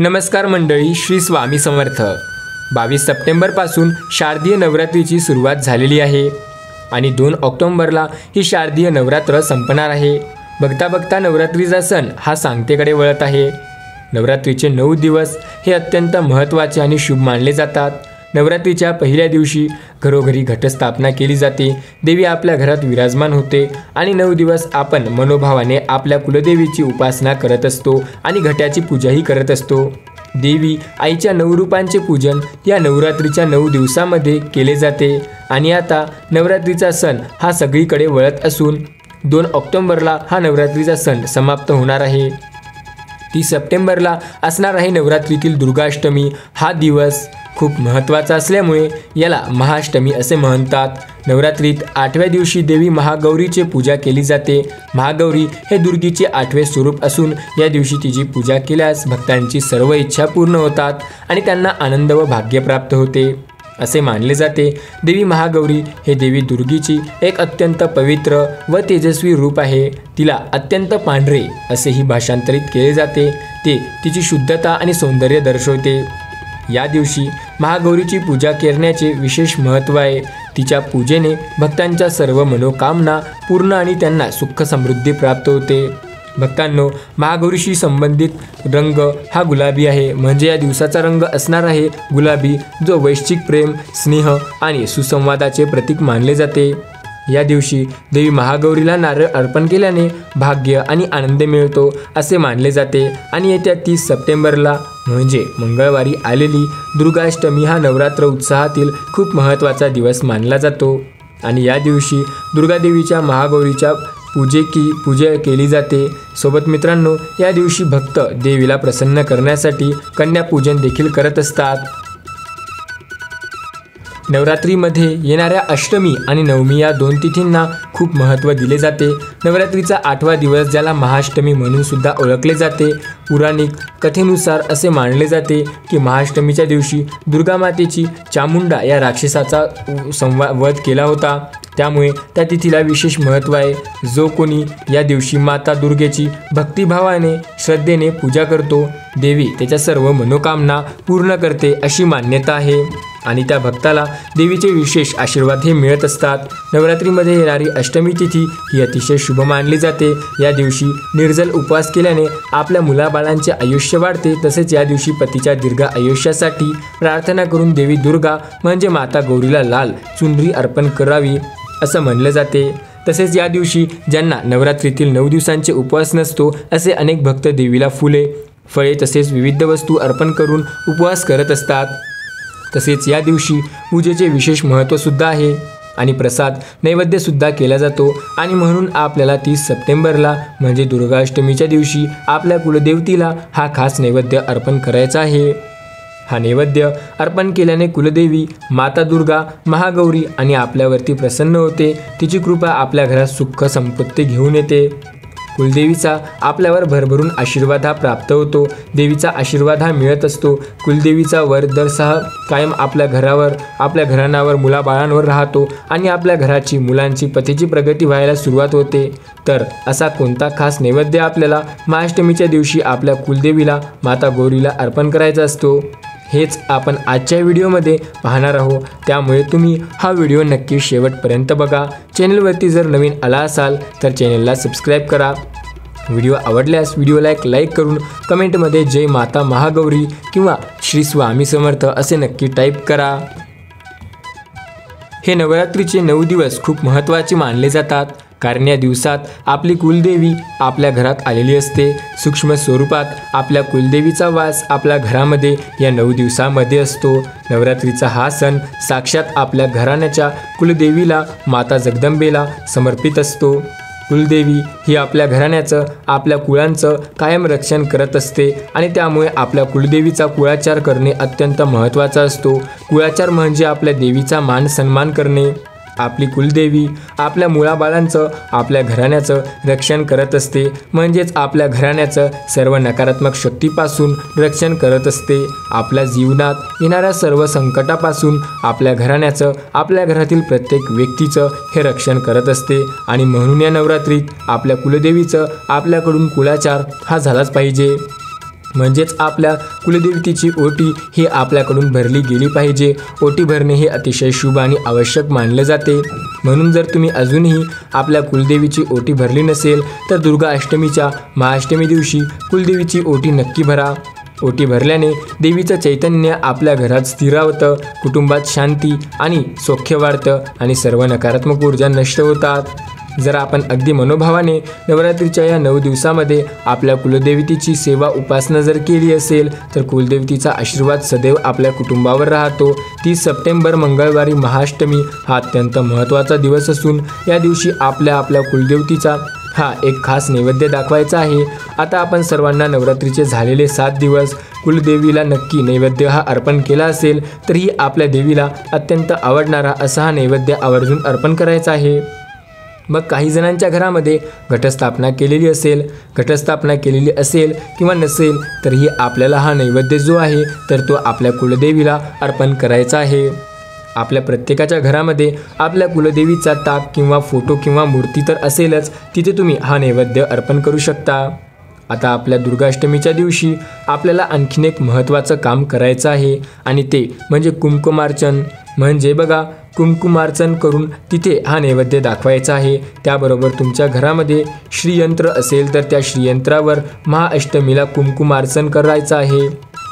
नमस्कार मंडळी, श्री स्वामी समर्थ। 22 सप्टेंबरपासून शारदीय नवरात्रीची सुरुवात झालेली आहे आणि 2 ऑक्टोबरला ही शारदीय नवरात्र संपणार आहे। बघता बघता नवरात्रीचा सण हा सांगतेकडे वळत आहे। नवरात्रीचे 9 दिवस हे अत्यंत महत्त्वाचे आणि शुभ मानले जातात। नवरात्रीच्या पहिल्या दिवशी घरोघरी घटस्थापना केली जाते। देवी आपल्या घरात विराजमान होते आणि 9 दिवस आपण मनोभावाने आपल्या कुलदेवीची उपासना करत असतो आणि घटाची पूजाही करत असतो। देवी आईच्या 9 रूपांचे पूजन या नवरात्रीच्या 9 दिवसांमध्ये केले जाते आणि आता नवरात्रीचा सण हा सगळीकडे वळत असून 2 ऑक्टोबरला हा नवरात्रीचा सण समाप्त होणार आहे। 30 सप्टेंबरला असणार आहे नवरात्रीतील दुर्गाष्टमी। हा दिवस खूप महत्त्वाचा असल्यामुळे याला महाअष्टमी असे म्हणतात। नवरात्रीत 8व्या दिवशी देवी महागौरीची पूजा केली जाते। महागौरी हे दुर्गेचे 8वे स्वरूप असून या दिवशी तिची पूजा केल्यास भक्तांची सर्व इच्छा पूर्ण होतात आणि त्यांना आनंद व भाग्य प्राप्त होते असे मानले जाते। देवी महागौरी हे देवी दुर्गेची एक अत्यंत पवित्र व तेजस्वी रूप आहे। तिला अत्यंत पांढरे असेही भाषांतरित केले जाते। ते तिची शुद्धता आणि सौंदर्य दर्शवते। या दिवशी महागौरीची पूजा करण्याचे विशेष महत्त्व आहे। तिच्या पूजेने भक्तांच्या सर्व मनोकामना पूर्ण आणि त्यांना सुख समृद्धी प्राप्त होते। भक्तांनो, महागौरीशी संबंधित रंग हा गुलाबी आहे। म्हणजे या दिवसाचा रंग असणार आहे गुलाबी, जो वैश्विक प्रेम, स्नेह आणि सुसंवादाचे प्रतीक मानले जाते। या दिवशी देवी महागौरीला नारळ अर्पण केल्याने भाग्य आणि आनंद मिळतो असे मानले जाते आणि येत्या 30 सप्टेंबरला म्हणजे मंगळवारी आलेली दुर्गाष्टमी हा नवरात्र उत्सवातील खूप महत्त्वाचा दिवस मानला जातो आणि या दिवशी दुर्गादेवीच्या महागौरीच्या पूजा केली जाते। सोबत मित्रांनो, या दिवशी भक्त देवीला प्रसन्न करण्यासाठी कन्यापूजन देखील करत असतात। नवरात्रीमध्ये येणाऱ्या अष्टमी आणि नवमी या 2 तिथींना खूप महत्त्व दिले जाते। नवरात्रीचा 8वा दिवस ज्याला महाअष्टमी म्हणून सुद्धा ओळखले जाते। पौराणिक कथेनुसार असे मानले जाते की महाअष्टमीच्या दिवशी दुर्गा मातेची चामुंडा या राक्षसाचा वध केला होता, त्यामुळे त्या तिथीला विशेष महत्त्व आहे। जो कोणी या दिवशी माता दुर्गेची भक्तिभावाने श्रद्धेने पूजा करतो, देवी त्याच्या सर्व मनोकामना पूर्ण करते अशी मान्यता आहे आणि त्या भक्ताला देवीचे विशेष आशीर्वाद हे मिळत असतात। नवरात्रीमध्ये येणारी अष्टमी तिथी ही अतिशय शुभ मानली जाते। या दिवशी निर्जल उपवास केल्याने आपल्या मुलाबाळांचे आयुष्य वाढते। तसेच या दिवशी पतीच्या दीर्घ आयुष्यासाठी प्रार्थना करून देवी दुर्गा म्हणजे माता गौरीला लाल चुनरी अर्पण करावी असं म्हणलं जाते। तसेच या दिवशी ज्यांना नवरात्रीतील 9 दिवसांचे उपवास नसतो असे अनेक भक्त देवीला फुले, फळे तसेच विविध वस्तू अर्पण करून उपवास करत असतात। तसेच या दिवशी पूजेचे विशेष महत्त्वसुद्धा आहे आणि प्रसाद नैवेद्यसुद्धा केला जातो आणि म्हणून आपल्याला 30 सप्टेंबरला म्हणजे दुर्गाष्टमीच्या दिवशी आपल्या कुलदेवतीला हा खास नैवेद्य अर्पण करायचा आहे। हा नैवेद्य अर्पण केल्याने कुलदेवी माता दुर्गा महागौरी आणि आपल्यावरती प्रसन्न होते। तिची कृपा आपल्या घरात सुख संपत्ती घेऊन येते। कुलदेवीचा आपल्यावर भरभरून आशीर्वाद हा प्राप्त होतो। देवीचा आशीर्वाद हा मिळत असतो। कुलदेवीचा वरदसह कायम आपल्या घरावर, आपल्या घराण्यावर, मुलाबाळांवर राहतो आणि आपल्या घराची, मुलांची, पतीची प्रगती व्हायला सुरुवात होते। तर असा कोणता खास नैवेद्य आपल्याला महाअष्टमीच्या दिवशी आपल्या कुलदेवीला माता गौरीला अर्पण करायचा असतो, हेच आपण आजच्या व्हिडिओमध्ये पाहणार आहोत। त्यामुळे तुम्ही हा व्हिडिओ नक्की शेवटपर्यंत बघा। चॅनलवरती जर नवीन आला असाल तर चॅनलला सबस्क्राईब करा। व्हिडिओ आवडल्यास व्हिडिओला एक लाईक करून कमेंटमध्ये जय माता महागौरी किंवा श्री स्वामी समर्थ असे नक्की टाईप करा। हे नवरात्रीचे 9 दिवस खूप महत्त्वाचे मानले जातात, कारण या दिवसात आपली कुलदेवी आपल्या घरात आलेली असते। सूक्ष्म स्वरूपात आपल्या कुलदेवीचा वास आपल्या घरामध्ये या 9 दिवसामध्ये असतो। नवरात्रीचा हा सण साक्षात आपल्या घराण्याच्या कुलदेवीला माता जगदंबेला समर्पित असतो। कुलदेवी ही आपल्या घराण्याचं, आपल्या कुळांचं कायम रक्षण करत असते आणि त्यामुळे आपल्या कुलदेवीचा कुळाचार करणे अत्यंत महत्त्वाचा असतो। कुळाचार म्हणजे आपल्या देवीचा मान सन्मान करणे। आपली कुलदेवी आपल्या मुलाबाळांचं, आपल्या घराण्याचं रक्षण करत असते, म्हणजेच आपल्या घराण्याचं सर्व नकारात्मक शक्तीपासून रक्षण करत असते। आपल्या जीवनात येणाऱ्या सर्व संकटापासून आपल्या घराण्याचं, आपल्या घरातील प्रत्येक व्यक्तीचं हे रक्षण करत असते आणि म्हणून या नवरात्रीत आपल्या कुलदेवीचं आपल्याकडून कुळाचार हा झालाच पाहिजे। म्हणजेच आपल्या कुलदेवतेची ओटी ही आपल्याकडून भरली गेली पाहिजे. ओटी भरणे हे अतिशय शुभ आणि आवश्यक मानले जाते. म्हणून जर तुम्ही अजूनही आपल्या कुलदेवीची ओटी भरली नसेल तर दुर्गा अष्टमीच्या महाअष्टमी दिवशी कुलदेवीची ओटी नक्की भरा. ओटी भरल्याने देवीचं चैतन्य आपल्या घरात स्थिरावतं, कुटुंबात शांती आणि सौख्य वाढतं आणि सर्व नकारात्मक ऊर्जा नष्ट होतात. जर आपण अगदी मनोभावाने नवरात्रीच्या या 9 दिवसामध्ये आपल्या कुलदेवतेची सेवा उपासना जर केली असेल तर कुलदेवतेचा आशीर्वाद सदैव आपल्या कुटुंबावर राहतो. 30 सप्टेंबर मंगळवारी महाअष्टमी हा अत्यंत महत्त्वाचा दिवस असून या दिवशी आपल्या कुलदेवतेचा हा एक खास नैवेद्य दाखवायचा आहे. आता आपण सर्वांना नवरात्रीचे झालेले 7 दिवस कुलदेवीला नक्की नैवेद्य हा अर्पण केला असेल तरीही आपल्या देवीला अत्यंत आवडणारा असा हा नैवेद्य आवर्जून अर्पण करायचा आहे. मग काही जणांच्या घरामध्ये घटस्थापना केलेली असेल किंवा नसेल तरीही आपल्याला हा नैवेद्य जो आहे तर तो आपल्या कुलदेवीला अर्पण करायचा आहे. आपल्या प्रत्येकाच्या घरामध्ये आपल्या कुलदेवीचा ताक किंवा फोटो किंवा मूर्ती तर असेलच, तिथे तुम्ही हा नैवेद्य अर्पण करू शकता. आता आपल्या दुर्गाष्टमीच्या दिवशी आपल्याला आणखीन एक महत्त्वाचं काम करायचं आहे आणि ते म्हणजे कुंकुमार्चन. म्हणजे बघा, कुंकुमार्चन करून तिथे हा नैवेद्य दाखवायचा आहे. त्याबरोबर तुमच्या घरामध्ये श्रीयंत्र असेल तर त्या श्रीयंत्रावर महाअष्टमीला कुंकुमार्चन करायचं आहे.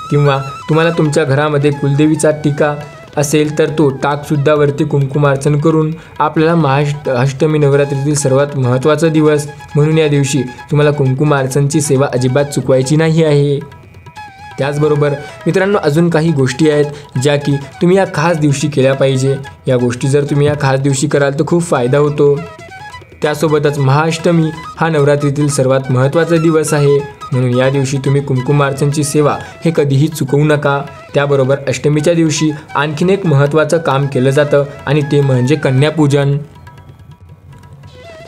किंवा तुम्हाला तुमच्या घरामध्ये कुलदेवीचा टीका असेल तर तो टाकसुद्धा वरती कुंकुमार्चन करून आपल्याला अष्टमी नवरात्रीतील सर्वात महत्त्वाचा दिवस म्हणून या दिवशी तुम्हाला कुंकुमार्चनची सेवा अजिबात चुकवायची नाही आहे. त्याचबरोबर मित्रांनो, अजून काही गोष्टी आहेत ज्या की तुम्ही या खास दिवशी केल्या पाहिजे. या गोष्टी जर तुम्ही या खास दिवशी कराल तर खूप फायदा होतो. त्यासोबतच महाअष्टमी हा नवरात्रीतील सर्वात महत्त्वाचा दिवस आहे म्हणून या दिवशी तुम्ही कुंकुमार्चनची सेवा हे कधीही चुकवू नका. त्याबरोबर अष्टमीच्या दिवशी आणखीन एक महत्त्वाचं काम केलं जातं आणि ते म्हणजे कन्यापूजन.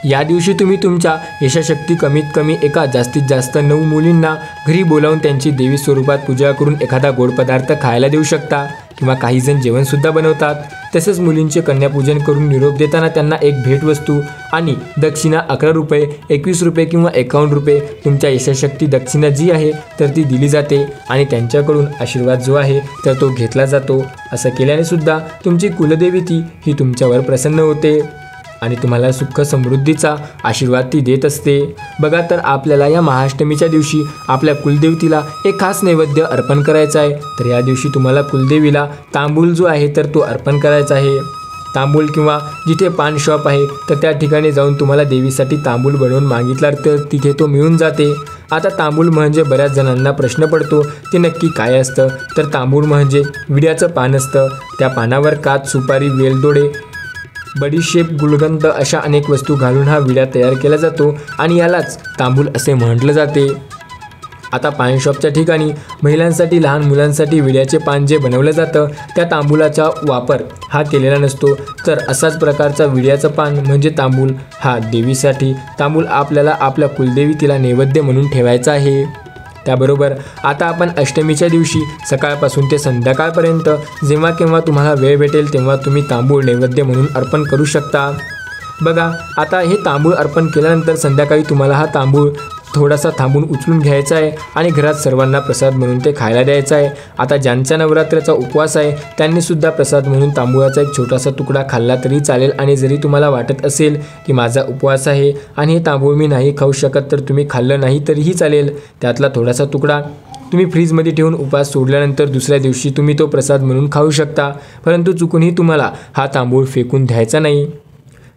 या दिवशी तुम्ही तुमच्या यशाशक्ती कमीत कमी एका जास्तीत जास्त 9 मुलींना घरी बोलावून त्यांची देवी स्वरूपात पूजा करून एखादा गोड पदार्थ खायला देऊ शकता किंवा काही जण जेवणसुद्धा बनवतात. तसेच मुलींचे कन्यापूजन करून निरोप देताना त्यांना एक भेटवस्तू आणि दक्षिणा 11 रुपये, 21 रुपये किंवा 51 रुपये तुमच्या यशाशक्ती दक्षिणा जी आहे तर ती दिली जाते आणि त्यांच्याकडून आशीर्वाद जो आहे तर तो घेतला जातो. असं केल्याने सुद्धा तुमची कुलदेवती ही तुमच्यावर प्रसन्न होते आणि तुम्हाला सुख समृद्धीचा आशीर्वाद ती देत असते. बघा, तर आपल्याला या महाअष्टमीच्या दिवशी आपल्या कुलदेवतीला एक खास नैवेद्य अर्पण करायचा आहे. तर या दिवशी तुम्हाला कुलदेवीला तांबूल जो आहे तर तो अर्पण करायचा आहे. तांबूल किंवा जिथे पान शॉप आहे तर त्या ठिकाणी जाऊन तुम्हाला देवीसाठी तांबूल बनवून मागितला तर तिथे तो मिळून जाते. आता तांबूल म्हणजे बऱ्याच जणांना प्रश्न पडतो ते नक्की काय असतं. तर तांबूल म्हणजे विड्याचं पान असतं. त्या पानावर काच, सुपारी, वेलदोडे, बडीशेप, गुलगंध अशा अनेक वस्तू घालून हा विडा तयार केला जातो आणि यालाच तांबूल असे म्हटलं जाते. आता पान शॉपच्या ठिकाणी महिलांसाठी, लहान मुलांसाठी विड्याचे पान जे बनवलं जातं त्या तांबूलाचा वापर हा केलेला नसतो. तर असाच प्रकारचा विड्याचं पान म्हणजे तांबूल हा देवीसाठी तांबूल आपल्याला आपल्या कुलदेवीतीला नैवेद्य म्हणून ठेवायचा आहे. त्याबरोबर आता आपण अष्टमीच्या दिवशी सकाळपासून ते संध्याकाळपर्यंत जेव्हा केव्हा तुम्हाला वेळ भेटेल तेव्हा तुम्ही तांबूळ नैवेद्य म्हणून अर्पण करू शकता. बघा, आता हे तांबूळ अर्पण केल्यानंतर संध्याकाळी तुम्हाला हा तांबूळ थोडासा थांबून उचलून घ्यायचा आहे आणि घरात सर्वांना प्रसाद म्हणून ते खायला द्यायचा आहे. आता ज्यांचा नवरात्रीचा उपवास आहे त्यांनीसुद्धा प्रसाद म्हणून तांबूळाचा एक छोटासा तुकडा खाल्ला तरी चालेल. आणि जरी तुम्हाला वाटत असेल की माझा उपवास आहे आणि हे तांबूळ मी नाही खाऊ शकत तर तुम्ही खाल्लं नाही तरीही चालेल. त्यातला थोडासा तुकडा तुम्ही फ्रीजमध्ये ठेवून उपवास सोडल्यानंतर दुसऱ्या दिवशी तुम्ही तो प्रसाद म्हणून खाऊ शकता. परंतु चुकूनही तुम्हाला हा तांबूळ फेकून द्यायचा नाही.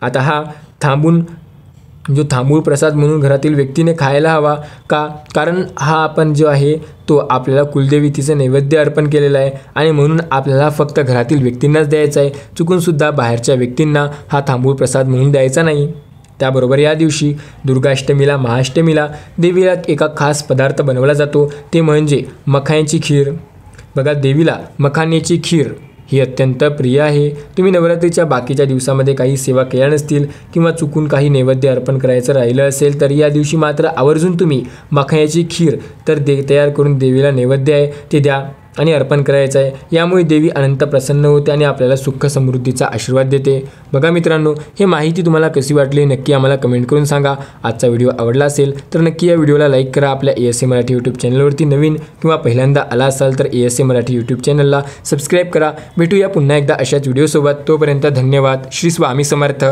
आता हा तांबूळ प्रसाद म्हणून घरातील व्यक्तीने खायला हवा का? कारण हा आपण जो आहे तो आपल्याला कुलदेवीतीचं नैवेद्य अर्पण केलेला आहे आणि म्हणून आपल्याला फक्त घरातील व्यक्तींनाच द्यायचा आहे. चुकूनसुद्धा बाहेरच्या व्यक्तींना हा तांबूळ प्रसाद म्हणून द्यायचा नाही. त्याबरोबर या दिवशी दुर्गाष्टमीला, महाअष्टमीला देवीला एका खास पदार्थ बनवला जातो ते म्हणजे मखाण्याची खीर. बघा, देवीला मखाण्याची खीर ही अत्यंत प्रिय आहे. तुम्ही नवरात्रीच्या बाकीच्या दिवसामध्ये काही सेवा केल्या नसतील किंवा चुकून काही नैवेद्य अर्पण करायचं राहिलं असेल तर या दिवशी मात्र आवर्जून तुम्ही मखाण्याची खीर तर तयार करून देवीला नैवेद्य आहे ते द्या. आणि अर्पण करायचं आहे. यामुळे देवी अनंत प्रसन्न होते आणि आपल्याला सुख समृद्धीचा आशीर्वाद देते. बघा मित्रांनो, हे माहिती तुम्हाला कशी वाटली नक्की आम्हाला कमेंट करून सांगा. आजचा व्हिडिओ आवडला असेल तर नक्की या व्हिडिओला लाईक करा. आपल्या ASA मराठी यूट्यूब चॅनलवरती नवीन किंवा पहिल्यांदा आला असाल तर ASA मराठी यूट्यूब चॅनलला सबस्क्राईब करा. भेटूया पुन्हा एकदा अशाच व्हिडिओसोबत. तोपर्यंत धन्यवाद. श्री स्वामी समर्थ.